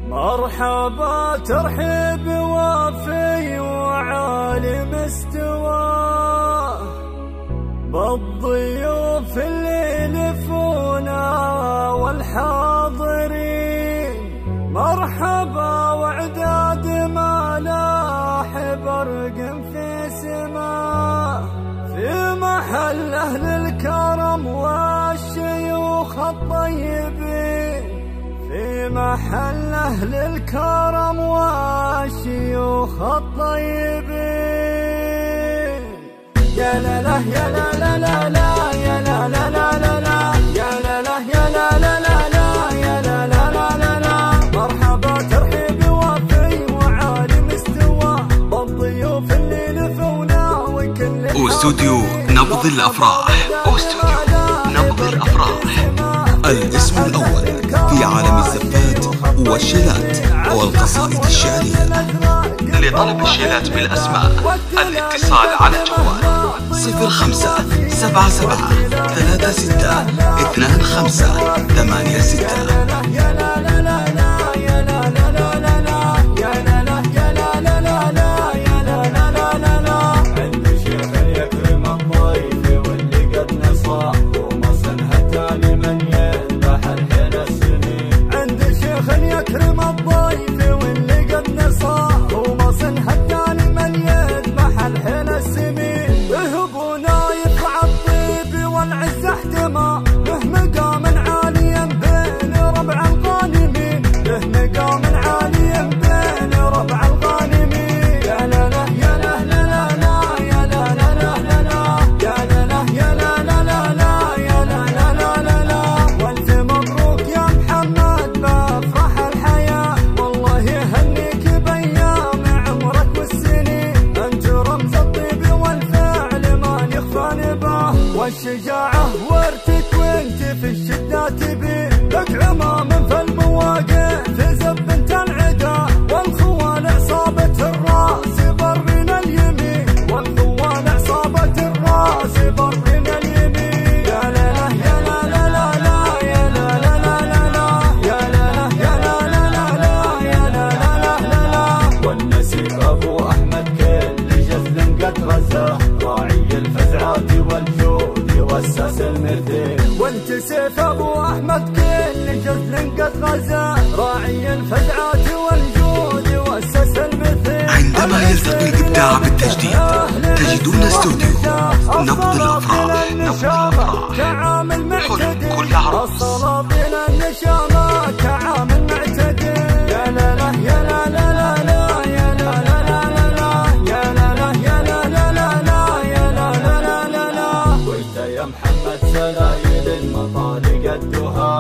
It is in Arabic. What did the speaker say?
مرحبا ترحيب وافي وعالي مستوى بالضيوف اللي يلفونا والحاضرين. مرحبا وعداد ملاح برق في سماه في محل أهل الكرم والشيوخ الطيبين. في محل أهل الكرم والشيوخ الطيبين. يا لا لا يا لا لا لا لا يا لا لا لا لا لا يا لا لا يا لا لا لا لا يا لا لا لا لا لا. مرحبا ترحيب وافي وعالي مستوى بالضيوف اللي لفونا وكل واستوديو نبض الأفراح. واستوديو نبض الأفراح، الاسم الأول في عالم الزفات والشيلات والقصائد الشعرية. لطلب الشيلات بالأسماء الاتصال على جوال 0577362586. والشجاعة ورثك وانت في الشدة تبين لك عمام في المواقع تزب انت العدا. والخوان عصابة الراس برين اليمين. والخوان عصابة الراس برين اليمين. يا لا لا يا لا لا لا لا يا لا لا لا لا لا يا لا لا يا لا لا لا لا يا لا لا لا لا لا. والنسيب ابو احمد كل جزل قد غزاه راعي الفزعات والجود واسس المرتين. وانت سيف ابو احمد كل جزل قد غزا راعي الفزعات والجود واسس المرتين. عندما يلتقي الإبداع بالتجديد تجدون استوديو نبض الأفراح. نبض الأفراح حلم كل عروس. السلاطين النشامة كعامل معتدل. يا لا لا يا لا لا لا لا يا لا لا لا لا لا يا لا لا يا لا لا لا لا يا لا لا لا لا لا. وانت يا محمد سلايل المطارق الدهى